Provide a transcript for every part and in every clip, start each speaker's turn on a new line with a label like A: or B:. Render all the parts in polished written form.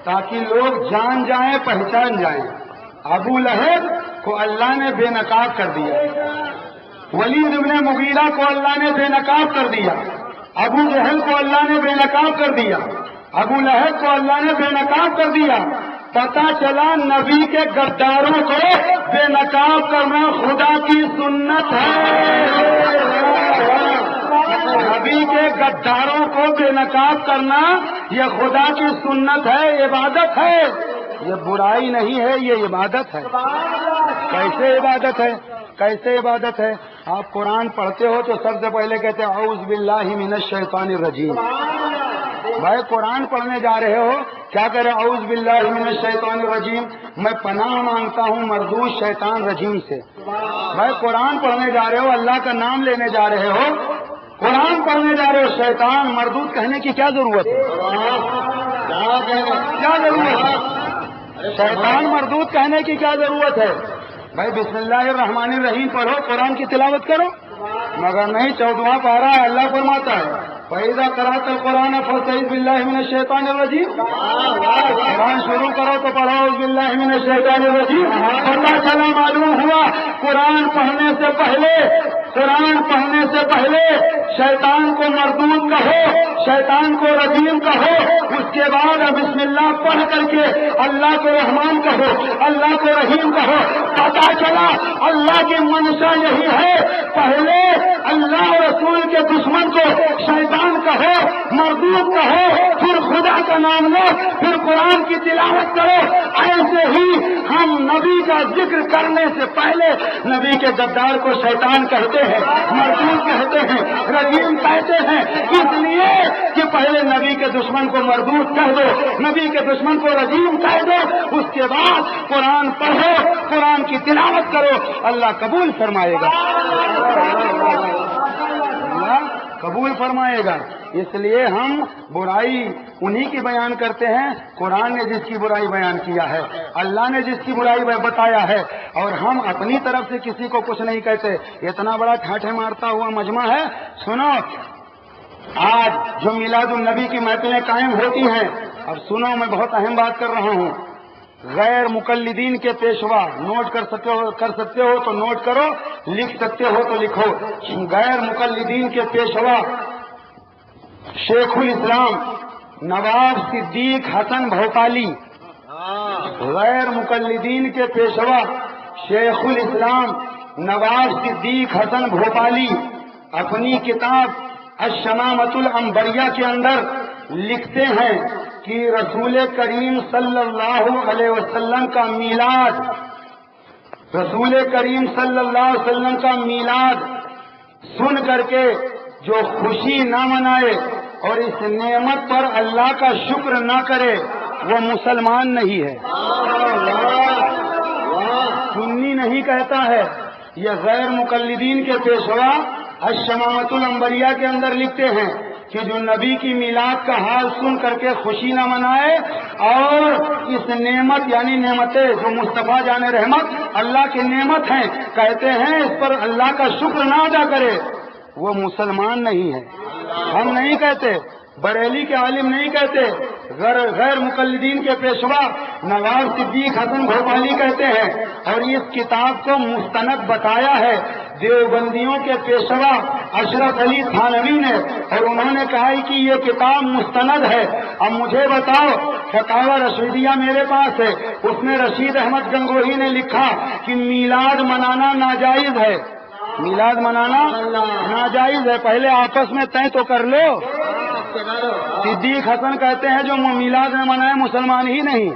A: تاکہ لوگ جان جائیں، پہچان جائیں۔ ابو لہب کو اللہ نے بے نقاب کر دیا، ولید ابن مغیرہ کو اللہ نے بے نقاب کر دیا، ابو جہل کو اللہ نے بے نقاب کر دیا، ابو لہب کو اللہ نے بے نقاب کر دیا۔ پتا چلا نبی کے غداروں کو بے نقاب کرنا خدا کی سنت ہے۔ نبی کے غداروں کو بے نقاب کرنا یہ خدا کی سنت ہے، عبادت ہے، یہ برائی نہیں ہے، یہ عبادت ہے۔ کیسے عبادت ہے؟ کیسے عبادت ہے؟ آپ قرآن پڑھتے ہو تو سب سے پہلے کہتے ہیں اعوذ باللہ من الشیطان الرجیم۔ بھائی قرآن پڑھنے جا رہے ہو، کیا کرے؟ اعوذ باللہ من الشیطان الرجیم، میں پناہ مانگتا ہوں مردود شیطان رجیم سے۔ بھائی قرآن پڑھنے جا رہے ہو، اللہ کا نام لینے جا رہے ہو، قرآن پڑھنے جا رہے ہو، شیطان مردود کہنے کی کیا ضرورت ہے؟ کیا ضرورت ہے؟ شیطان مردود کہنے کی کیا ضرورت ہے؟ بھائی بسم اللہ الرحمن الرحیم پڑھو، قرآن کی تلاوت کرو، مگر نہیں 14واں پارہ ہے، اللہ فرماتا ہے فَإِذَا قَرَأْتَ الْقُرْآنَ فَاسْتَعِذْ بِاللَّهِ مِنَ الشَّيْطَانِ الرَّجِيمِ۔ قرآن شروع کرو تو پڑھو اعوذ باللہ من الشیطان الرجیم۔ پتہ چلا، معلوم ہوا قرآن پڑھنے سے پہلے شیطان کو مردود کہو، شیطان کو رجیم کہو، اس کے بعد بسم اللہ پڑھ کر کے اللہ کو رحمان کہو، اللہ کو رحیم کہو۔ پتہ چلا اللہ کی منشا یہی ہے، پہلے اللہ اور رسول کے دشمن کو شیطان کہو، مردود کہو، پھر خدا کا نام لو، پھر قرآن کی تلاوت کرو۔ ایسے ہی ہم نبی کا ذکر کرنے سے پہلے نبی کے غدار کو شیطان کہتے ہیں، مردود کہتے ہیں، رجیم کہتے ہیں، اس لیے کہ پہلے نبی کے دشمن کو مردود کہہ دو، نبی کے دشمن کو رجیم کہہ دو، اس کے بعد قرآن پڑھو، قرآن کی تلاوت کرو، اللہ قبول فرمائے گا، اللہ قبول فرمائے گا۔ اس لیے ہم برائی انہی کی بیان کرتے ہیں، قرآن نے جس کی برائی بیان کیا ہے، اللہ نے جس کی برائی بتایا ہے، اور ہم اپنی طرف سے کسی کو کچھ نہیں کہتے۔ اتنا بڑا ٹھاٹھے مارتا ہوا مجمع ہے۔ سنو، آج جو میلاد النبی کی محفلیں قائم ہوتی ہیں، اب سنو میں بہت اہم بات کر رہا ہوں، غیر مقلدین کے پیشوا، نوٹ کر سکتے ہو تو نوٹ کرو، لکھ سکتے ہو تو لکھو۔ غیر مقلدین کے پیشوا شیخ الاسلام نواب صدیق حسن بھوپالی، غیر مقلدین کے پیشوا شیخ الاسلام نواب صدیق حسن بھوپالی اپنی کتاب الشمامۃ العنبریہ کے اندر لکھتے ہیں کہ رسول کریم صلی اللہ علیہ وسلم کا میلاد، رسول کریم صلی اللہ علیہ وسلم کا میلاد سن کر کے جو خوشی نہ منائے اور اس نعمت پر اللہ کا شکر نہ کرے وہ مسلمان نہیں ہے، سنی نہیں کہتا ہے۔ یہ غیر مقلدین کے پیشوا الشمامۃ العنبریہ کے اندر لکھتے ہیں کہ جو نبی کی میلاد کا حال سن کر کے خوشی نہ منائے اور اس نعمت یعنی نعمتیں جو مصطفیٰ جان رحمت اللہ کی نعمت ہیں، کہتے ہیں اس پر اللہ کا شکر نہ ادا کرے وہ مسلمان نہیں ہے۔ ہم نہیں کہتے، بریلی کے عالم نہیں کہتے، غیر مقلدین کے پیشوا نواب صدیق حسن بھوپالی کہتے ہیں، اور اس کتاب کو مستند بتایا ہے دیوبندیوں کے پیشوا اشرف علی تھانوی نے، اور انہوں نے کہا کہ یہ کتاب مستند ہے۔ اب مجھے بتاؤ، فتاوی رشیدیہ میرے پاس ہے، اس میں رشید احمد گنگوہی نے لکھا کہ میلاد منانا ناجائز ہے، میلاد منانا ناجائز ہے، پہلے آپس میں طے تو کر لو۔ صدیق حسن کہتے ہیں جو میلاد میں منائے مسلمان ہی نہیں،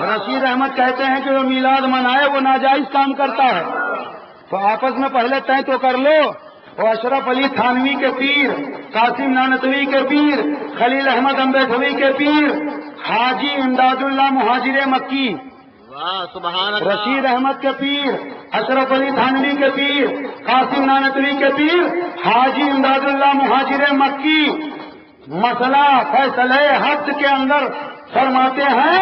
A: رشید احمد کہتے ہیں کہ جو میلاد منائے وہ ناجائز کام کرتا ہے، تو آپس میں پہلے طے تو کر لو۔ اور اشرف علی تھانوی کے پیر، قاسم نانوتوی کے پیر، خلیل احمد امبیٹھوی کے پیر، حاجی امداد اللہ مہاجر مکی، رشید احمد کے پیر، اشرف علی تھانوی کے پیر، قاسم نانوتوی کے پیر، حاجی امداد اللہ مہاجر مکی مسئلہ فیصلہ حد کے اندر فرماتے ہیں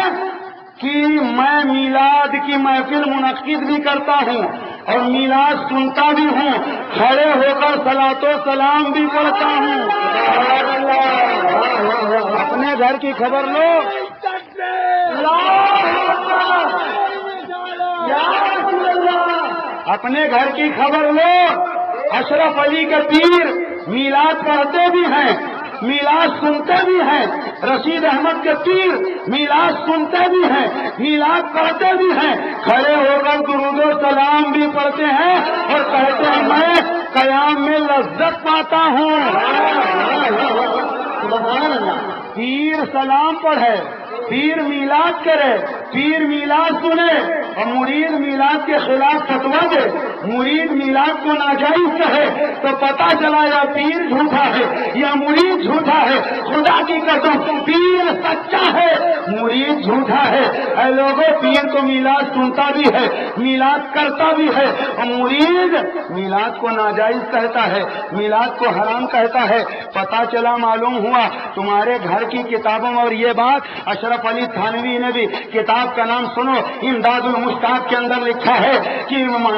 A: کہ میں میلاد کی محفل منعقد بھی کرتا ہوں اور میلاد سنتا بھی ہوں، کھڑے ہو کر صلاۃ و سلام بھی پڑھتا ہوں۔ اپنے گھر کی خبر لو، اپنے گھر کی خبر لو، اشرف علی کے پیر میلاد پڑھتے بھی ہیں، میلاد سنتے بھی ہیں، رشید احمد کے پیر میلاد سنتے بھی ہیں، میلاد پڑھتے بھی ہیں، کھڑے ہو کر درود و سلام بھی پڑھتے ہیں اور کہتے ہیں میں قیام میں لذت پاتا ہوں۔ پیر سلام پڑھے، پیر میلاد کرے، پیر میلاد سنے اور مرید میلاد کے خلاف فتوا دے، مرید میلاد کو ناجائز کہے تو پتا چلا یا پیر جھوٹا ہے یا مرید جھوٹا ہے۔ خدا کی قسم پیر سچا ہے، مرید جھوٹا ہے۔ اے لوگوں، پیر تو میلاد سنتا بھی ہے، میلاد کرتا بھی ہے، اور مرید میلاد کو ناجائز کہتا ہے، میلاد کو حرام کہتا ہے۔ پتا چلا، معلوم ہوا تمہارے گھر کی کتابوں میں، اور یہ بات اشرف علی تھانوی نے بھی کتاب کا نام سنو، امداد المشتاق کے اندر لکھا ہے کہ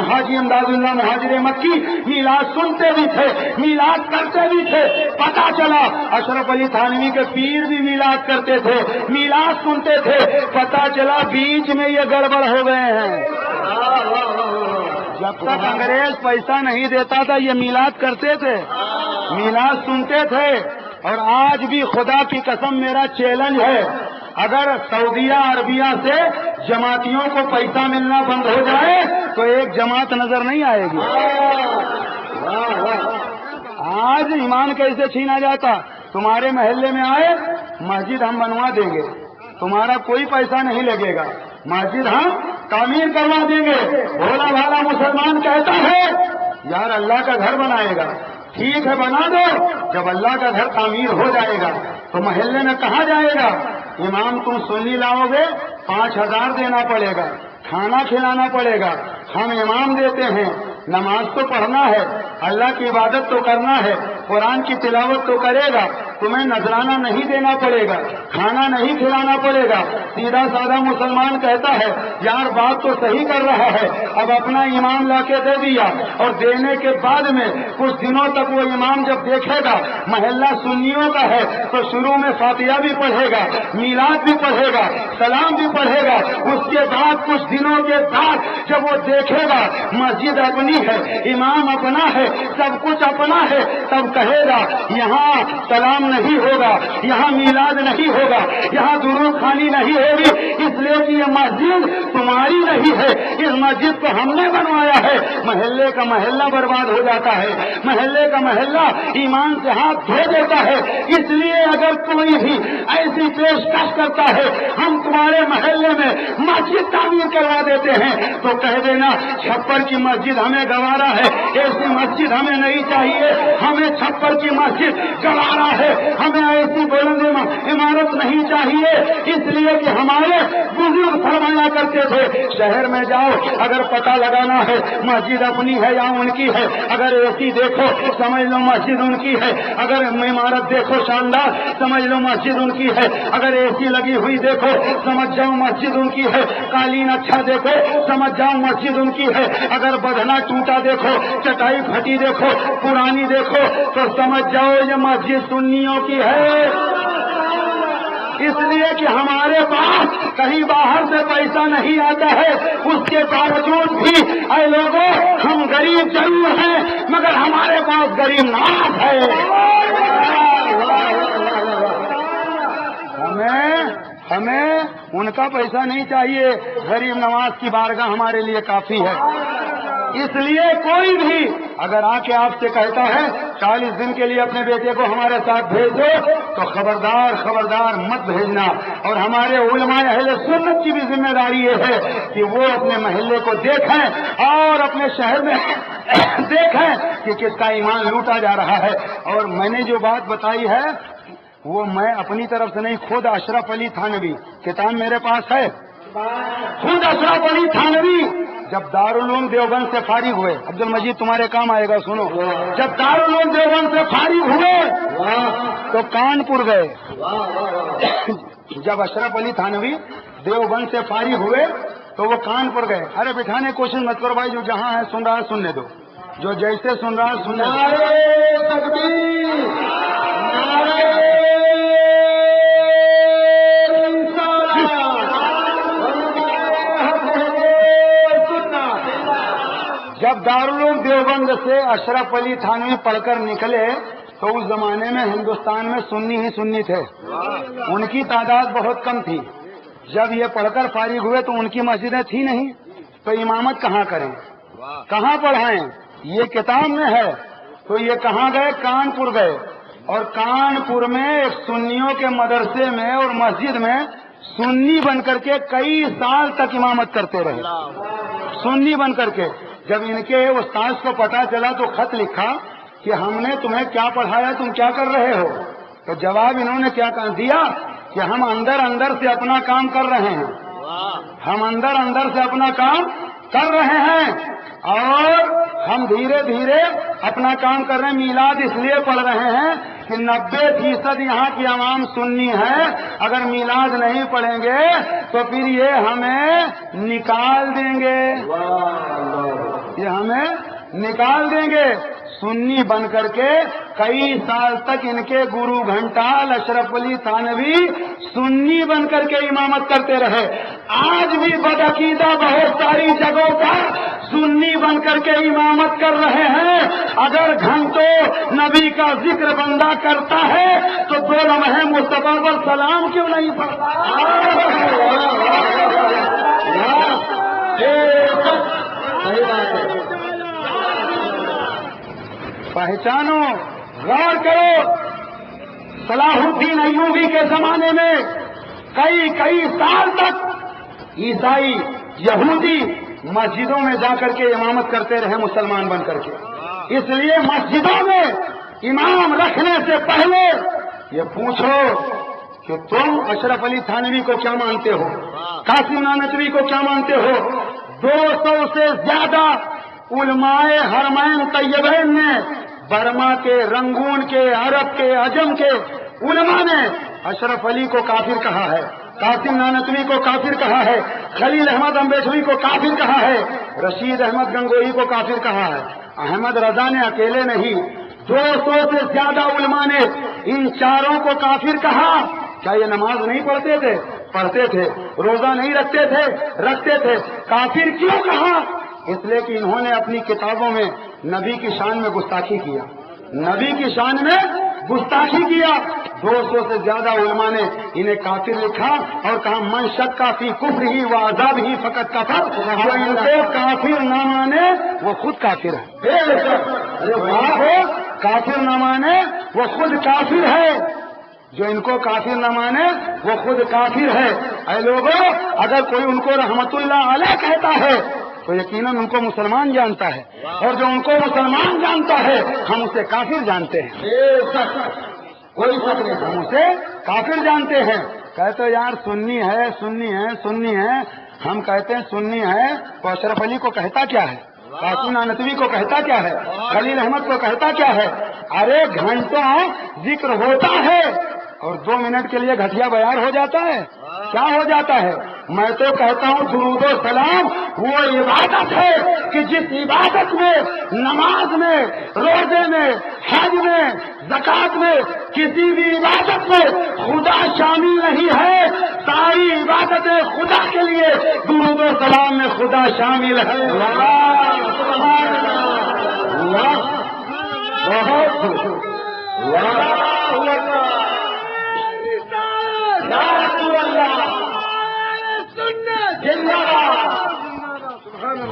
A: حاجی امداد اللہ مہاجر مکی میلاد سنتے بھی تھے، میلاد کرتے بھی تھے۔ پتا چلا اشرف علی تھانوی کے پیر بھی میلاد کرتے تھے، میلاد سنتے تھے۔ پتا چلا بیچ میں یہ گڑبڑ ہو گئے ہیں۔ جب تک انگریز پیسہ نہیں دیتا تھا یہ میلاد کرتے تھے، میلاد سنتے تھے۔ اور آج بھی خدا کی قسم میرا چیلنج ہے، اگر سعودیہ عربیہ سے جماعتیوں کو پیسہ ملنا بند ہو جائے تو ایک جماعت نظر نہیں آئے گی۔ آج ایمان کیسے چھینا جاتا؟ تمہارے محلے میں آئے، مسجد ہم بنوا دیں گے، تمہارا کوئی پیسہ نہیں لگے گا، مسجد ہم تعمیر کروا دیں گے۔ بھولا بھالا مسلمان کہتا ہے یار اللہ کا گھر بنائے گا، ٹھیک ہے بنا دو، جب اللہ کا گھر تعمیر ہو جائے گا تو محلے میں کہا جائے گا امام تم سنی لاؤ گے 5000 دینا پڑے گا، کھانا کھلانا پڑے گا، ہم امام دیتے ہیں، نماز تو پڑھنا ہے، اللہ کی عبادت تو کرنا ہے، قرآن کی تلاوت تو کرے گا، تمہیں نذرانہ نہیں دینا پڑے گا، کھانا نہیں کھلانا پڑے گا۔ سیدھا سادہ مسلمان کہتا ہے یار بات تو صحیح کر رہا ہے، اب اپنا امام لا کے دے دیا، اور دینے کے بعد میں کچھ دنوں تک وہ امام جب دیکھے گا محلہ سنیوں کا ہے تو شروع میں فاتحہ بھی پڑھے گا، میلاد بھی پڑھے گا، سلام بھی پڑھے گا، اس کے بعد کچھ دنوں کے بعد جب وہ دیکھے گا مسجد اپنی ہے، امام اپنا ہے، سب کچھ اپنا ہے، تب کہے گا یہاں سلام نہیں ہوگا، یہاں میلاد نہیں ہوگا، یہاں درود خوانی نہیں ہوگی، اس لیے کہ یہ مسجد تمہاری نہیں ہے، اس مسجد کو ہم نے بنوایا ہے۔ محلے کا محلہ برباد ہو جاتا ہے، محلے کا محلہ ایمان سے ہاتھ دھو دیتا ہے۔ اس لیے اگر کوئی بھی ایسی پیشکش کرتا ہے ہم تمہارے محلے میں مسجد تعمیر کروا دیتے ہیں تو کہہ دینا چھپر کی مسجد ہمیں گوارا ہے، ایسی مسجد ہمیں نہیں چاہیے، ہمیں چھپر کی مسجد گوارا ہے، ہمیں ایسی بلند عمارت نہیں چاہیے، اس لیے کہ ہمارے بزرگ فرمایا کرتے تھے شہر میں جاؤ اگر پتہ لگانا ہے مسجد اپنی ہے یا ان کی ہے، اگر اے سی دیکھو سمجھ لو مسجد ان کی ہے، اگر عمارت دیکھو شاندار سمجھ لو مسجد ان کی ہے، اگر اے سی لگی ہوئی دیکھو سمجھ جاؤ مسجد ان کی ہے، قالین اچھا دیکھو سمجھ جاؤ مسجد ان کی ہے، اگر بدھنا ٹوٹا دیکھو، چٹائی پھٹی دیکھو، پرانی دیکھو تو سمجھ جاؤ یہ مسجد سنیوں کی ہے۔ اس لیے کہ ہمارے پاس کہیں باہر سے پیسہ نہیں آتا ہے، اس کے باوجود بھی اے لوگوں ہم غریب ضرور ہیں مگر ہمارے پاس غریب نواز ہے۔ ہمیں ان کا پیسہ نہیں چاہیے، غریب نواز کی بارگاہ ہمارے لیے کافی ہے۔ اس لیے کوئی بھی اگر آ کے آپ سے کہتا ہے 40 دن کے لیے اپنے بیٹے کو ہمارے ساتھ بھیج دو تو خبردار مت بھیجنا۔ اور ہمارے علماء اہل سنت کی بھی ذمہ داری یہ ہے کہ وہ اپنے محلے کو دیکھیں اور اپنے شہر میں دیکھیں کہ کس کا ایمان لوٹا جا رہا ہے۔ اور میں نے جو بات بتائی ہے وہ میں اپنی طرف سے نہیں، خود اشرف علی تھانوی کتاب میرے پاس ہے، خود اشرف علی تھانوی جب دارالعلوم دیوبند سے فارغ ہوئے، عبد المجید تمہارے کام آئے گا سنو، جب دارالعلوم دیوبند سے فارغ ہوئے تو کانپور گئے۔ جب اشرف علی تھانوی دیوبند سے فارغ ہوئے تو وہ کانپور گئے۔ ارے بٹھانے کی کوشش مت کرو بھائی، جو جہاں ہے سن رہا ہے سننے دو، جو جیسے سن رہا ہے سننے جب دارالعلوم دیوبند سے اشرف علی تھانوی پڑھ کر نکلے تو اس زمانے میں ہندوستان میں سنی ہی سنی تھے، ان کی تعداد بہت کم تھی۔ جب یہ پڑھ کر فارغ ہوئے تو ان کی مسجدیں تھی نہیں، تو امامت کہاں کریں، کہاں پڑھائیں؟ یہ کتاب میں ہے تو یہ کہاں گئے؟ کانپور گئے، اور کانپور میں ایک سنیوں کے مدرسے میں اور مسجد میں سنی بن کر کے کئی سال تک امامت کرتے رہے، سنی بن کر کے۔ جب ان کے استاذ کو پتا چلا تو خط لکھا کہ ہم نے تمہیں کیا پڑھایا، تم کیا کر رہے ہو؟ تو جواب انہوں نے کیا دیا کہ ہم اندر اندر سے اپنا کام کر رہے ہیں، ہم اندر اندر سے اپنا کام کر رہے ہیں، اور ہم دھیرے دھیرے اپنا کام کر رہے ہیں۔ میلاد اس لیے پڑھ رہے ہیں کہ 90% یہاں کی عوام سنی ہے، اگر میلاد نہیں پڑھیں گے تو پھر یہ ہمیں نکال دیں گے، یہ ہمیں نکال دیں گے۔ سنی بن کر کے کئی سال تک ان کے گرو گھنٹال اشرف علی تھانوی سنی بن کر کے امامت کرتے رہے۔ آج بھی بدعقیدہ بہت ساری جگہوں پر سنی بن کر کے امامت کر رہے ہیں۔ اگر گھنٹوں نبی کا ذکر بندہ کرتا ہے تو 2 لمحے مصطفیٰ پر سلام کیوں نہیں پڑھتا؟ صحیح بات ہے، پہچانو، غور کرو۔ صلاح الدین ایوبی کے زمانے میں کئی سال تک عیسائی یہودی مسجدوں میں جا کر کے امامت کرتے رہے مسلمان بن کر کے۔ اس لیے مسجدوں میں امام رکھنے سے پہلے یہ پوچھو کہ تم اشرف علی تھانوی کو کیا مانتے ہو، قاسم نانوتوی کو کیا مانتے ہو؟ 200 سے زیادہ علماء حرمین طیبین نے، برما کے، رنگون کے، عرب کے، عجم کے علماء نے اشرف علی کو کافر کہا ہے، قاسم نانوتوی کو کافر کہا ہے، خلیل احمد امبیڈکری کو کافر کہا ہے، رشید احمد گنگوہی کو کافر کہا ہے۔ احمد رضا نے اکیلے نہیں، 200 سے زیادہ علماء نے ان چاروں کو کافر کہا۔ کیا یہ نماز نہیں پڑھتے تھے؟ پڑھتے تھے۔ روزہ نہیں رکھتے تھے؟ رکھتے تھے۔ کافر کیوں کہا؟ اس لیے کہ انہوں نے اپنی کتابوں میں نبی کی شان میں گستاخی کیا، نبی کی شان میں گستاخی کیا۔ 200 سے زیادہ علماء نے انہیں کافر لکھا اور کہا من شک فی کفر ہی و عذاب ہی فقط کفر، جو ان کو کافر نہ مانے وہ خود کافر ہے، کافر نہ مانے وہ خود کافر ہے، جو ان کو کافر نہ مانے وہ خود کافر ہے۔ اے لوگوں، اگر کوئی ان کو رحمت اللہ علیہ کہتا ہے تو یقیناً ان کو مسلمان جانتا ہے، اور جو ان کو مسلمان جانتا ہے ہم اسے کافر جانتے ہیں، کوئی شک نہیں، ہم اسے کافر جانتے ہیں۔ کہتے یار سنی ہے، سنی ہے، سنی ہے، ہم کہتے ہیں سنی ہے تو اشرف علی کو کہتا کیا ہے، قاسم نانوتوی کو کہتا کیا ہے، خلیل احمد کو کہتا کیا ہے؟ ارے گھنٹوں ذکر ہوتا ہے اور 2 منٹ کے لیے گھٹیا بیار ہو جاتا ہے، کیا ہو جاتا ہے؟ میں تو کہتا ہوں درود و سلام وہ عبادت ہے کہ جس عبادت میں، نماز میں، روزے میں، حج میں، زکات میں، کسی بھی عبادت میں خدا شامل نہیں ہے۔ ساری عبادتیں خدا کے لیے، درود و سلام میں خدا شامل ہے۔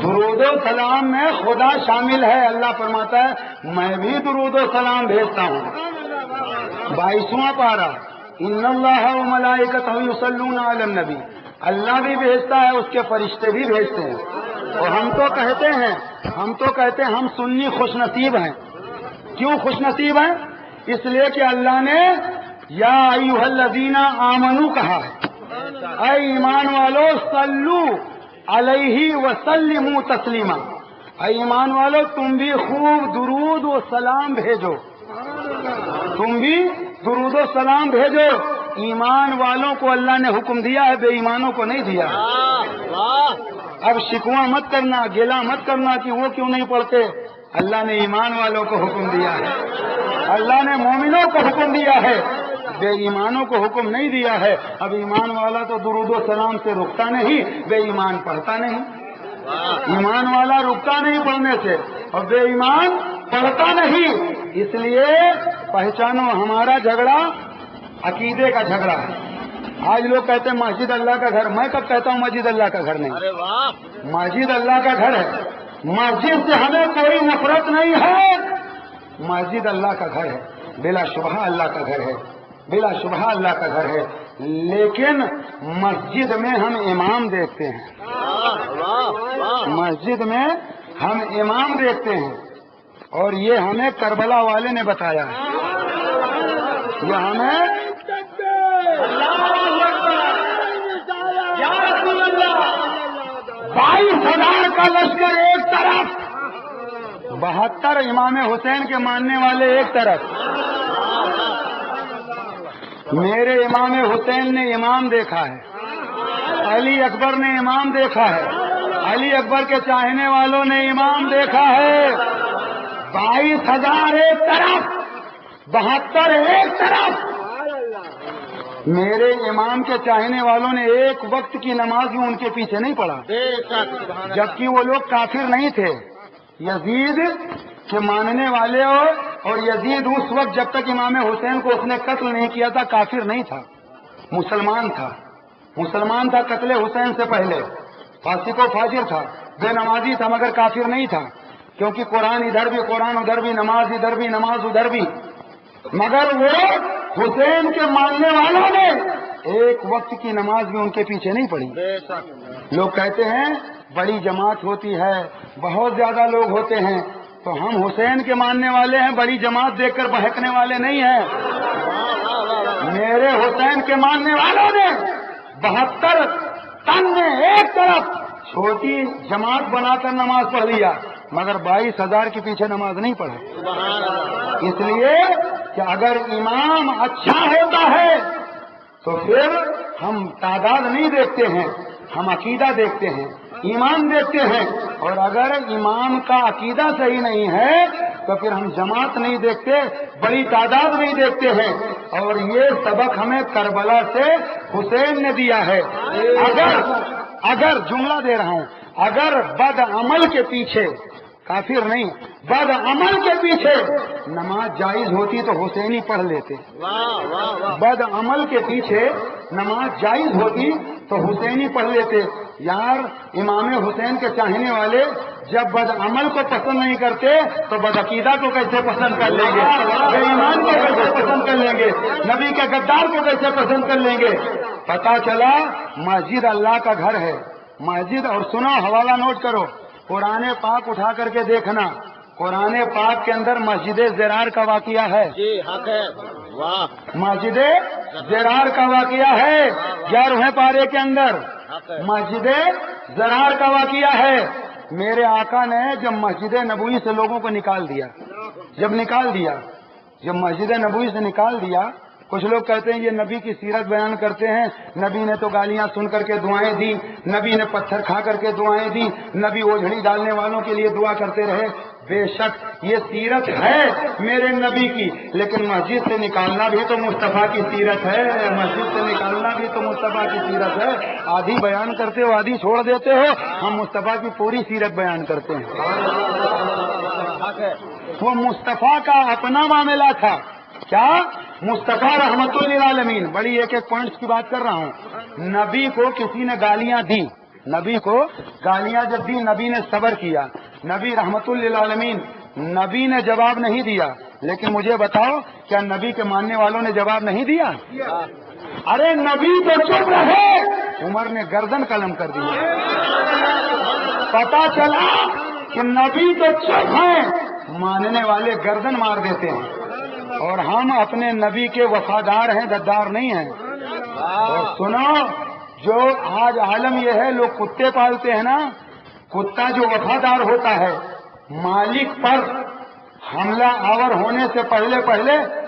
A: درود و سلام میں خدا شامل ہے۔ اللہ فرماتا ہے میں بھی درود و سلام بھیجتا ہوں۔ 22واں پارہ، ان اللہ و ملائکتہ یصلون علی النبی، اللہ بھی بھیجتا ہے، اس کے فرشتے بھی بھیجتے ہیں۔ اور ہم تو کہتے ہیں ہم سنی خوش نصیب ہیں۔ کیوں خوش نصیب ہیں؟ اس لیے کہ اللہ نے یا ایھا الذین آمنو کہا ہے، اے ایمان والو صلو علیہ وسلموا تسلیما، اے ایمان والو تم بھی خوب درود و سلام بھیجو، تم بھی درود و سلام بھیجو۔ ایمان والوں کو اللہ نے حکم دیا ہے، بے ایمانوں کو نہیں دیا۔ اب شکوہ مت کرنا، گیلا مت کرنا کہ وہ کیوں نہیں پڑھتے۔ اللہ نے ایمان والوں کو حکم دیا ہے، اللہ نے مومنوں کو حکم دیا ہے، بے ایمانوں کو حکم نہیں دیا ہے۔ اب ایمان والا تو درود و سلام سے رکتا نہیں، بے ایمان پڑھتا نہیں۔ ایمان والا رکتا نہیں پڑھنے سے اور بے ایمان پڑھتا نہیں. اس لیے پہچانو ہمارا جھگڑا عقیدے کا جھگڑا ہے. آج لوگ کہتے ہیں مسجد اللہ کا گھر. میں کب کہتا ہوں مسجد اللہ کا گھر نہیں؟ مسجد اللہ کا گھر ہے. مسجد سے ہمیں کوئی نفرت نہیں ہے. مسجد اللہ کا گھر ہے, بلا شبہ اللہ کا گھر ہے, بلا شبہ اللہ کا گھر ہے. لیکن مسجد میں ہم امام دیکھتے ہیں, مسجد میں ہم امام دیکھتے ہیں. اور یہ ہمیں کربلا والے نے بتایا ہے. یہ ہمیں 22,000 کا لشکر ایک طرف, 72 امام حسین کے ماننے والے ایک طرف. میرے امام حسین نے امام دیکھا ہے, علی اکبر نے امام دیکھا ہے, علی اکبر کے چاہنے والوں نے امام دیکھا ہے. 22,000 ایک طرف, 72 ایک طرف. میرے امام کے چاہنے والوں نے ایک وقت کی نماز بھی ان کے پیچھے نہیں پڑھا, جبکہ وہ لوگ کافر نہیں تھے. یزید کے ماننے والے اور یزید اس وقت جب تک امام حسین کو اس نے قتل نہیں کیا تھا کافر نہیں تھا, مسلمان تھا. مسلمان تھا قتل حسین سے پہلے, فاسق و فاجر تھا, بے نمازی تھا, مگر کافر نہیں تھا. کیونکہ قرآن ادھر بھی, قرآن ادھر بھی, نماز ادھر بھی, نماز ادھر بھی. مگر وہ حسین کے ماننے والوں نے ایک وقت کی نماز بھی ان کے پیچھے نہیں پڑھی. لوگ کہتے ہیں بڑی جماعت ہوتی ہے, بہت زیادہ لوگ ہوتے ہیں, تو ہم حسین کے ماننے والے ہیں, بڑی جماعت دیکھ کر بہکنے والے نہیں ہیں. میرے حسین کے ماننے والوں نے 72 تن نے ایک طرف چھوٹی جماعت بنا کر نماز پڑھ لیا, مگر 22,000 کے پیچھے نماز نہیں پڑھا. اس لیے کہ اگر امام اچھا ہوتا ہے تو پھر ہم تعداد نہیں دیکھتے ہیں, ہم عقیدہ دیکھتے ہیں, ایمان دیکھتے ہیں. اور اگر امام کا عقیدہ صحیح نہیں ہے تو پھر ہم جماعت نہیں دیکھتے, بڑی تعداد نہیں دیکھتے ہیں. اور یہ سبق ہمیں کربلا سے حسین نے دیا ہے. اگر جملہ دے رہا ہوں, اگر بد عمل کے پیچھے, کافر نہیں, بد عمل کے پیچھے نماز جائز ہوتی تو حسین ہی پڑھ لیتے. بد عمل کے پیچھے نماز جائز ہوتی تو حسین ہی پڑھ لیتے. یار امام حسین کے چاہنے والے جب بد عمل کو پسند نہیں کرتے تو بد عقیدہ کو کیسے پسند کر لیں گے, بے ایمان کو کیسے پسند کر لیں گے, نبی کے غدار کو کیسے پسند کر لیں گے. پتا چلا مسجد اللہ کا گھر ہے. مسجد, اور سنو حوالہ نوٹ کرو, قرآن پاک اٹھا کر کے دیکھنا, قرآن پاک کے اندر مسجد زرار کا واقعہ ہے.
B: جی حق ہے. واہ,
A: مسجد زرار کا واقعہ ہے 11ویں پارے کے اندر. مسجد زرار کا واقعہ ہے. میرے آقا نے جب مسجد نبوی سے لوگوں کو نکال دیا, جب مسجد نبوی سے نکال دیا, کچھ لوگ کہتے ہیں یہ نبی کی سیرت بیان کرتے ہیں, نبی نے تو گالیاں سن کر کے دعائیں دی, نبی نے پتھر کھا کر کے دعائیں دی, نبی اوجھڑی ڈالنے والوں کے لیے دعا کرتے رہے. بے شک یہ سیرت ہے میرے نبی کی, لیکن مسجد سے نکالنا بھی تو مصطفیٰ کی سیرت ہے, مسجد سے نکالنا بھی تو مصطفیٰ کی سیرت ہے. آدھی بیان کرتے ہو, آدھی چھوڑ دیتے ہو, ہم مصطفیٰ کی پوری سیرت بیان کرتے ہیں. وہ مصطفیٰ کا اپنا معاملہ تھا. کیا مصطفیٰ رحمت للعالمین, بڑی ایک پوائنٹس کی بات کر رہا ہوں. نبی کو کسی نے گالیاں دی, نبی کو گالیاں جب دی, نبی نے صبر کیا, نبی رحمت للعالمین, نبی نے جواب نہیں دیا. لیکن مجھے بتاؤ کیا نبی کے ماننے والوں نے جواب نہیں دیا؟ ارے نبی تو چپ رہے, عمر نے گردن قلم کر دی. پتا چلا کہ نبی تو چپ ہیں, ماننے والے گردن مار دیتے ہیں. اور ہم اپنے نبی کے وفادار ہیں, غدار نہیں ہیں. اور سنو, جو آج عالم یہ ہے, لوگ کتے پالتے ہیں نا, کتا جو وفادار ہوتا ہے مالک پر حملہ آور ہونے سے پہلے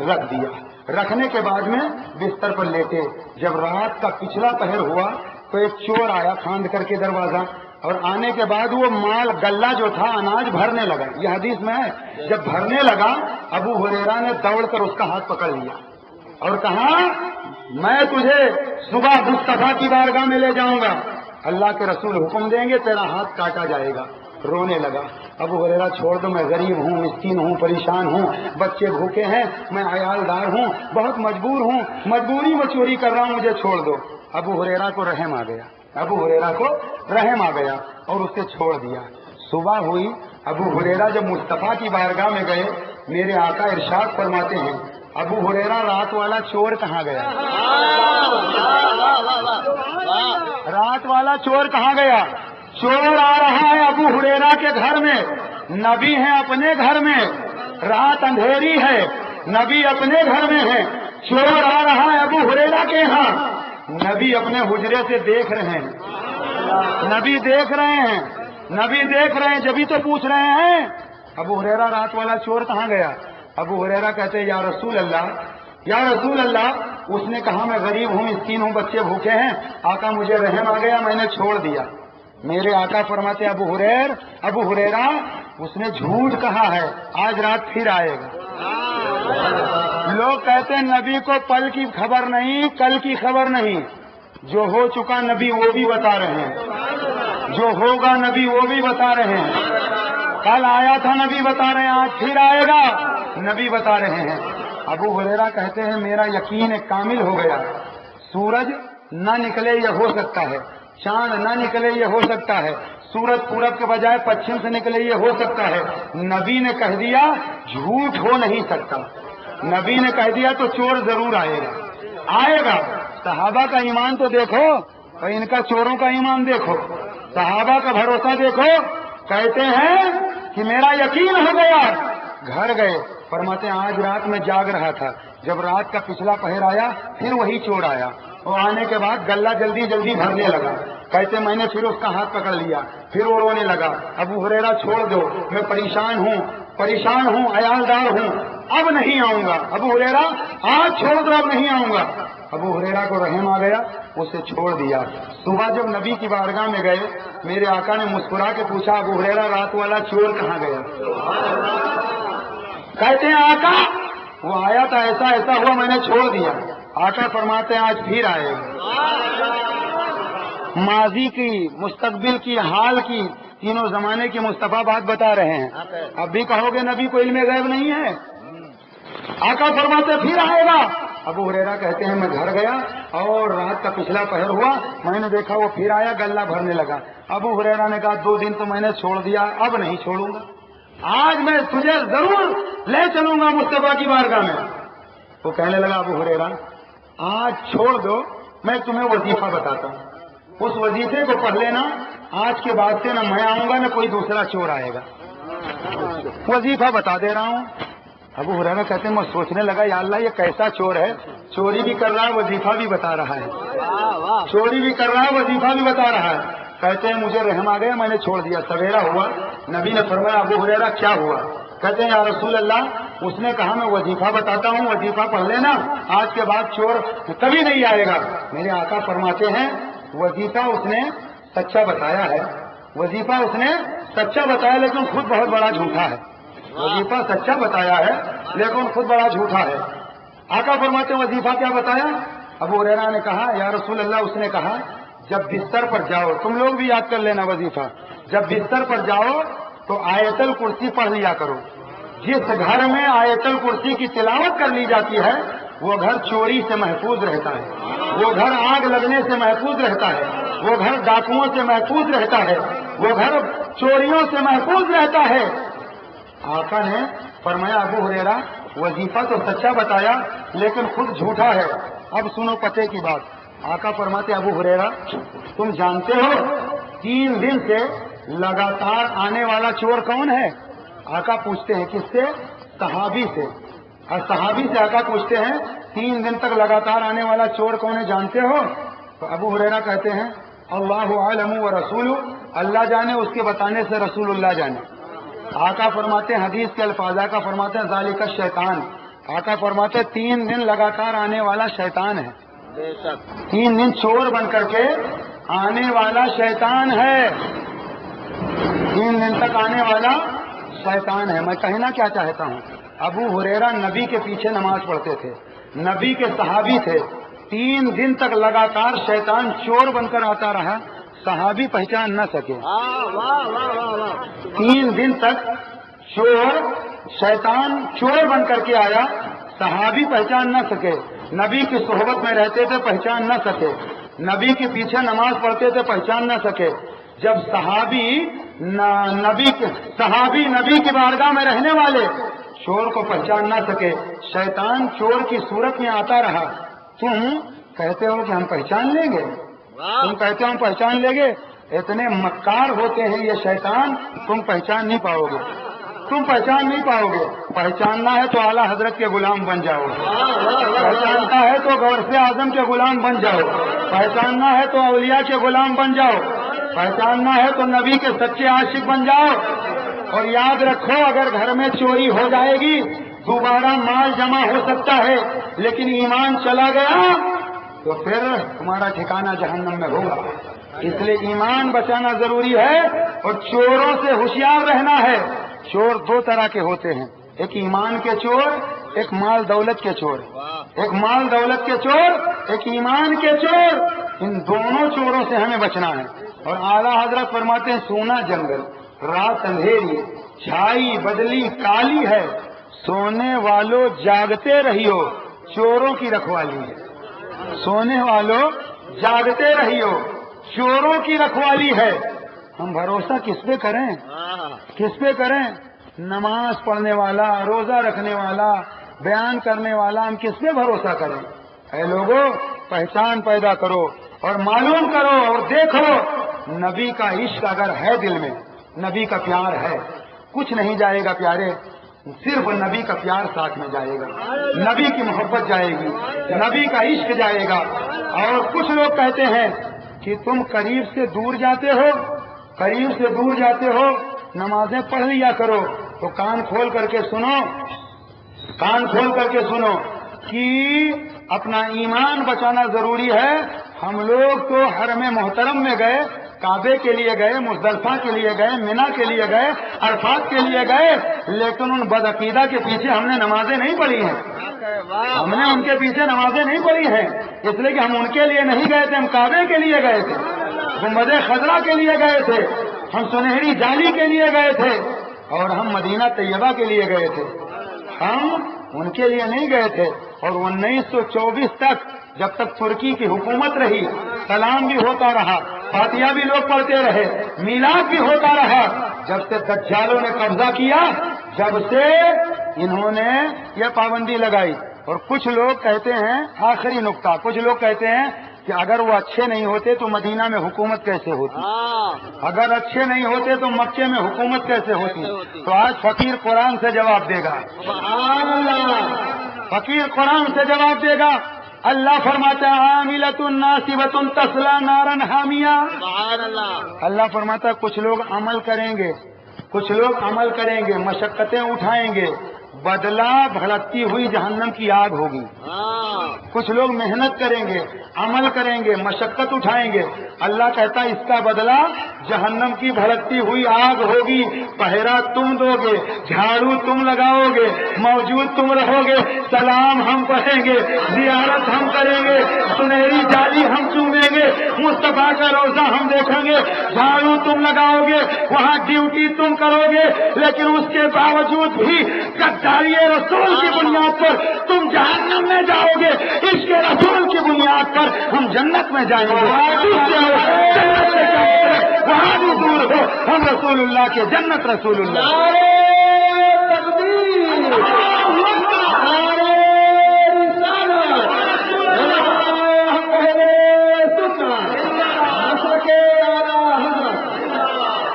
A: رکھ دیا. رکھنے کے بعد میں بستر پر لیٹے. جب رات کا پچھلا پہر ہوا تو ایک چور آیا پھاند کر کے دروازہ, اور آنے کے بعد وہ مال گلہ جو تھا اناج بھرنے لگا. یہ حدیث میں ہے. جب بھرنے لگا ابو ہریرہ نے دوڑ کر اس کا ہاتھ پکڑ لیا اور کہا میں تجھے صبح مصطفیٰ کی بارگاہ میں لے جاؤں گا, اللہ کے رسول حکم دیں گے تیرا ہاتھ کاٹا جائے گا. رونے لگا. ابو ہریرہ چھوڑ دو, میں غریب ہوں, مسکین ہوں, پریشان ہوں, بچے بھوکے ہیں, میں عیالدار ہوں, بہت مجبور ہوں, مجبوری میں چوری کر رہا ہوں, مجھے چھوڑ دو. ابو ہریرہ کو رحم آ گیا. ابو ہریرہ کو رحم آ گیا اور اسے چھوڑ دیا. صبح ہوئی. ابو ہریرہ جب مصطفیٰ کی بارگاہ میں گئے, میرے آقا ارشاد فرماتے ہیں ابو ہریرہ رات والا چور کہاں گیا؟ رات والا چور کہاں گیا؟ چور آ رہا ہے ابو ہریرہ کے گھر میں. نبی ہیں اپنے گھر میں, رات اندھیری ہے, نبی اپنے گھر میں ہے, چور آ رہا ہے ابو ہریرہ کے یہاں. نبی اپنے حجرے سے دیکھ رہے ہیں, نبی دیکھ رہے ہیں, نبی دیکھ رہے ہیں, جبھی تو پوچھ رہے ہیں ابو ہریرہ رات والا چور کہاں گیا؟ ابو ہریرہ کہتے ہیں یا رسول اللہ, یا رسول اللہ, اس نے کہا میں غریب ہوں, مسکین ہوں, بچے بھوکے ہیں, آقا مجھے رحم آ گیا, میں نے چھوڑ دیا. میرے آقا فرماتے ہیں ابو ہریرہ اس نے جھوٹ کہا ہے, آج رات پھر آئے گا. لوگ کہتے ہیں نبی کو پل کی خبر نہیں, کل کی خبر نہیں. جو ہو چکا نبی وہ بھی بتا رہے ہیں, جو ہوگا نبی وہ بھی بتا رہے ہیں. کل آیا تھا نبی بتا رہے ہیں, آج پھر آئے گا نبی بتا رہے ہیں. ابو ہریرہ کہتے ہیں میرا یقین کامل ہو گیا. سورج نہ نکلے یہ ہو سکتا ہے, چاند نہ نکلے یہ ہو سکتا ہے, سورج پورب کے بجائے پچھم سے نکلے یہ ہو سکتا ہے. نبی نے کہہ دیا جھوٹ ہو نہیں سکتا. نبی نے کہہ دیا تو چور ضرور آئے گا, آئے گا. صحابہ کا ایمان تو دیکھو اور ان کا چوروں کا ایمان دیکھو. صحابہ کا بھروسہ دیکھو. کہتے ہیں کہ میرا یقین ہو گیا. گھر گئے, فرماتے ہیں آج رات میں جاگ رہا تھا, جب رات کا پچھلا پہر آیا پھر وہی چور آیا, اور آنے کے بعد گلہ جلدی جلدی بھرنے لگا. کہتے میں نے پھر اس کا ہاتھ پکڑ لیا, پھر وہ رونے لگا. ابو ہریرہ چھوڑ دو, میں پریشان ہوں, عیالدار ہوں, اب نہیں آؤں گا. ابو ہریرہ آج چھوڑ دو, اب نہیں آؤں گا. ابو ہریرہ کو رحم آ گیا, اسے چھوڑ دیا. صبح جب نبی کی بارگاہ میں گئے, میرے آقا نے مسکرا کے پوچھا ابو ہریرہ رات والا چور کہاں گیا؟ کہتے ہیں آقا وہ آیا تھا, ایسا ایسا ہوا, میں نے چھوڑ دیا. آقا فرماتے ہیں آج پھر آئے گا. ماضی کی, مستقبل کی, حال کی, تینوں زمانے کی مصطفیٰ بات بتا رہے ہیں. اب بھی کہو گے نبی کو علم غیب نہیں ہے. آقا فرماتے پھر آئے گا. ابو ہریرہ کہتے ہیں میں گھر گیا اور رات کا پچھلا پہر ہوا, میں نے دیکھا وہ پھر آیا, گلہ بھرنے لگا. ابو ہریرہ نے کہا 2 دن تو میں نے چھوڑ دیا, اب نہیں چھوڑوں گا, آج میں تجھے ضرور لے چلوں گا مصطفیٰ کی بارگاہ میں. وہ کہنے لگا ابو ہریرہ آج چھوڑ دو, میں تمہیں وظیفہ بتاتا ہوں, اس وظیفے کو پڑھ لینا. آج کے بعد سے نہ میں آؤں گا نہ کوئی دوسرا چور آئے گا. وظیفہ بتا دے رہا ہوں. ابو ہریرہ کہتے ہیں میں سوچنے لگا یا اللہ یہ کیسا چور ہے, چوری بھی کر رہا ہے وظیفہ بھی بتا رہا ہے, چوری بھی کر رہا ہے وظیفہ بھی بتا رہا ہے. کہتے ہیں مجھے رحم آ گیا, میں نے چھوڑ دیا. سویرا ہوا, نبی نے فرمایا ابو ہریرہ کیا ہوا؟ کہتے ہیں یا رسول اللہ اس نے کہا میں وظیفہ بتاتا ہوں, وظیفہ پڑھ لینا, آج کے بعد چور کبھی نہیں آئے گا. میرے آقا فرماتے ہیں وظیفہ اس نے سچا بتایا ہے, وظیفہ اس نے سچا بتایا لیکن خود بہت بڑا جھوٹا ہے. وظیفہ سچا بتایا ہے لیکن خود بڑا جھوٹا ہے. آقا فرماتے ہیں وظیفہ کیا بتایا؟ ابو ہریرہ نے کہا یا رسول اللہ اس نے کہا جب بستر پر جاؤ, تم لوگ بھی یاد کر لینا وظیفہ, جب بستر پر جاؤ تو آیت الکرسی پڑھ لیا کرو. جس گھر میں آیت الکرسی کی تلاوت کر لی جاتی ہے وہ گھر چوری سے محفوظ رہتا ہے, وہ گھر آگ لگنے سے محفوظ رہتا ہے, وہ گھر ڈاکوؤں سے محفوظ رہتا ہے, وہ گھر چوریوں سے محفوظ رہتا ہے. آقا نے فرمایا ابو ہریرہ وظیفہ تو سچا بتایا لیکن خود جھوٹا ہے. اب سنو پتے کی بات. آقا فرماتے ابو ہریرہ تم جانتے ہو 3 دن سے لگاتار آنے والا چور کون ہے؟ آقا پوچھتے ہیں کس سے؟ صحابی سے. اور صحابی سے آقا پوچھتے ہیں 3 دن تک لگاتار آنے والا چور کون ہے جانتے ہو؟ تو ابو ہریرہ کہتے ہیں اللہ عالم و رسول, اللہ جانے, اس کے بتانے سے رسول اللہ جانے. آقا فرماتے ہیں حدیث کے الفاظ, آقا فرماتے ہیں ذالک الشیطان, آقا فرماتے 3 دن لگاتار آنے والا شیطان ہے،
B: بے شک
A: 3 دن چور بن کر کے آنے والا شیطان ہے، 3 دن تک آنے والا شیطان ہے۔ میں کہنا کیا چاہتا ہوں، ابو ہریرہ نبی کے پیچھے نماز پڑھتے تھے، نبی کے صحابی تھے، 3 دن تک لگاتار شیطان چور بن کر آتا رہا، صحابی پہچان نہ سکے۔
B: واہ واہ واہ واہ واہ
A: 3 دن تک شیطان چور بن کر کے آیا، صحابی پہچان نہ سکے، نبی کی صحبت میں رہتے تھے پہچان نہ سکے، نبی کے پیچھے نماز پڑھتے تھے پہچان نہ سکے۔ جب صحابی نبی کی بارگاہ میں رہنے والے چور کو پہچان نہ سکے، شیطان چور کی صورت میں آتا رہا، تم کہتے ہو کہ ہم پہچان لیں گے، تم کہتے ہو ہم پہچان لیں گے، اتنے مکار ہوتے ہیں یہ شیطان، تم پہچان نہیں پاؤ گے، تم پہچان نہیں پاؤ گے۔ پہچاننا ہے تو اعلیٰ حضرت کے غلام بن جاؤ، پہچانتا ہے تو غوث اعظم کے غلام بن جاؤ، پہچاننا ہے تو اولیاء کے غلام بن جاؤ، پہچاننا ہے تو نبی کے سچے عاشق بن جاؤ۔ اور یاد رکھو، اگر گھر میں چوری ہو جائے گی دوبارہ مال جمع ہو سکتا ہے، لیکن ایمان چلا گیا تو پھر تمہارا ٹھکانہ جہنم میں ہوگا۔ اس لیے ایمان بچانا ضروری ہے اور چوروں سے ہوشیار رہنا ہے۔ چور 2 طرح کے ہوتے ہیں، ایک ایمان کے چور، ایک مال دولت کے چور، ایک مال دولت کے چور، ایک ایمان کے چور۔ ان دونوں چوروں سے ہمیں بچنا ہے۔ اور اعلیٰ حضرت فرماتے ہیں سونا جنگل، رات اندھیری، چھائی بدلی کالی ہے، سونے والوں جاگتے رہیو، چوروں کی رکھوالی ہے۔ سونے والوں جاگتے رہیو، چوروں کی رکھوالی ہے۔ ہم بھروسہ کس پہ کریں؟ کس پہ کریں؟ نماز پڑھنے والا، روزہ رکھنے والا، بیان کرنے والا، ہم کس پہ بھروسہ کریں؟ اے لوگوں، پہچان پیدا کرو اور معلوم کرو اور دیکھو، نبی کا عشق اگر ہے دل میں، نبی کا پیار ہے، کچھ نہیں جائے گا پیارے، صرف نبی کا پیار ساتھ میں جائے گا، نبی کی محبت جائے گی، نبی کا عشق جائے گا۔ اور کچھ لوگ کہتے ہیں کہ تم قریب سے دور جاتے ہو، قریب سے دور جاتے ہو، نمازیں پڑھ لیا کرو، تو کان کھول کر کے سنو، کان کھول کر کے سنو کہ اپنا ایمان بچانا ضروری ہے۔ ہم لوگ تو حرم محترم میں گئے، کعبے کے لیے گئے، مزدلفہ کے لیے گئے، مینا کے لیے گئے، عرفات کے لیے گئے، لیکن ان بدعقیدہ کے پیچھے ہم نے نمازیں نہیں پڑھی ہیں، ہم نے ان کے پیچھے نمازیں نہیں پڑھی ہیں، اس لیے کہ ہم ان کے لیے نہیں گئے تھے، ہم کعبے کے لیے گئے تھے، گنبد خضرا کے لیے گئے تھے، ہم سنہری جالی کے لیے گئے تھے، اور ہم مدینہ طیبہ کے لیے گئے تھے، ہم ان کے لیے نہیں گئے تھے۔ اور 1924 تک جب تک ترکی کی حکومت رہی، سلام بھی ہوتا رہا، فاتحہ بھی لوگ پڑھتے رہے، میلاد بھی ہوتا رہا۔ جب سے دجالوں نے قبضہ کیا، جب سے انہوں نے یہ پابندی لگائی۔ اور کچھ لوگ کہتے ہیں، آخری نقطہ، کچھ لوگ کہتے ہیں کہ اگر وہ اچھے نہیں ہوتے تو مدینہ میں حکومت کیسے ہوتی، اگر اچھے نہیں ہوتے تو مکے میں حکومت کیسے ہوتی؟ تو آج فقیر قرآن سے جواب دے گا، فقیر قرآن سے جواب دے گا۔ اللہ فرماتا ہے عاملۃ ناصبۃ تصلی نارا حامیہ، اللہ فرماتا ہے کچھ لوگ عمل کریں گے، کچھ لوگ عمل کریں گے، مشقتیں اٹھائیں گے، بدلہ بھڑکتی ہوئی جہنم کی آگ ہوگی۔ کچھ لوگ محنت کریں گے، عمل کریں گے، مشقت اٹھائیں گے، اللہ کہتا ہے اس کا بدلہ جہنم کی بھڑکتی ہوئی آگ ہوگی۔ پہرا تم دو گے، جھاڑو تم لگاؤ گے، موجود تم رہو گے، سلام ہم پڑھیں گے، زیارت ہم کریں گے، سنہری جالی ہم چومیں گے، مصطفیٰ کا روزہ ہم دیکھیں گے، جھاڑو تم لگاؤ گے، وہاں ڈیوٹی تم کرو گے، لیکن اس کے باوجود بھی غداری رسول کی بنیاد پر تم جہنم میں جاؤ گے، عشق رسول کی بنیاد پر ہم جنت میں جائیں گے۔ وہاں بھی دور ہو، ہم رسول اللہ کے، جنت رسول اللہ۔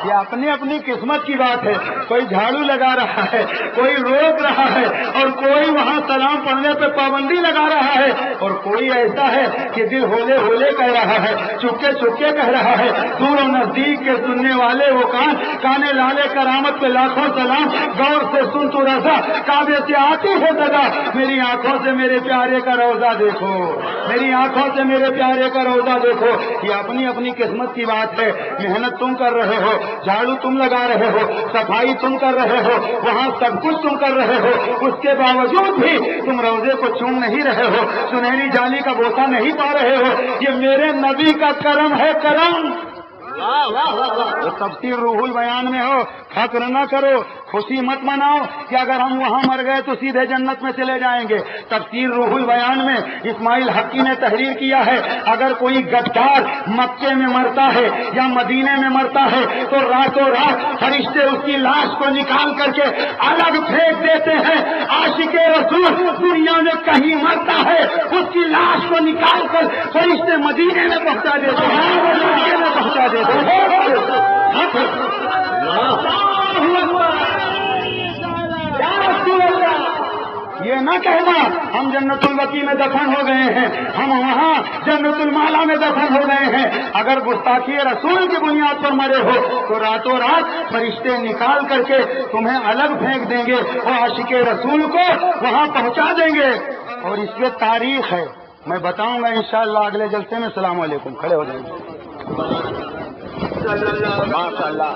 A: یہ اپنی اپنی قسمت کی بات ہے. کوئی جھاڑو لگا رہا ہے, کوئی روک رہا ہے, اور کوئی وہاں سلام پڑھنے پہ پابندی لگا رہا ہے, اور کوئی ایسا ہے کہ دل ہولے ہولے کہہ رہا ہے, چپکے چپکے کہہ رہا ہے. دور و نزدیک کے سننے والے وہ کانے لالے کرامت پہ لاکھوں سلام. غور سے سن تو رضا, کعبے سے آتی ہے دگا. میری آنکھوں سے میرے پیارے کا روزہ دیکھو, میری آنکھوں سے میرے پیارے کا روزہ دیکھو. یہ اپنی اپنی قسمت کی بات ہے. محنت تم کر رہے ہو, جھاڑو تم لگا رہے ہو, صفائی تم کر رہے ہو, وہاں سب کچھ تم کر رہے ہو, اس کے باوجود بھی تم روزے کو چوم نہیں رہے ہو, سنہری جالی کا بوسہ نہیں پا رہے ہو. یہ میرے نبی کا کرم ہے, کرم.
B: واہ واہ واہ واہ.
A: تفسیر روح البیان میں ہو. فخر نہ کرو, خوشی مت مناؤ کہ اگر ہم وہاں مر گئے تو سیدھے جنت میں چلے جائیں گے. تفسیر روح البیان میں اسماعیل حقی نے تحریر کیا ہے, اگر کوئی غدار مکے میں مرتا ہے یا مدینے میں مرتا ہے تو راتوں رات فرشتے اس کی لاش کو نکال کر کے الگ پھینک دیتے ہیں. عاشق رسول دنیا میں کہیں مرتا ہے, اس کی لاش کو نکال کر فرشتے مدینے میں پہنچا دیتے ہیں, مدینے میں پہنچا دیتے ہیں. یہ نہ کہنا ہم جنت البقیع میں دفن ہو گئے ہیں, ہم وہاں جنت المالا میں دفن ہو گئے ہیں. اگر گستاخی رسول کی بنیاد پر مرے ہو تو راتوں رات فرشتے نکال کر کے تمہیں الگ پھینک دیں گے اور عاشق رسول کو وہاں پہنچا دیں گے. اور اس پہ تاریخ ہے, میں بتاؤں گا انشاءاللہ اگلے جلسے میں. السلام علیکم. کھڑے ہو جائیں گے.
B: ماشاء اللہ.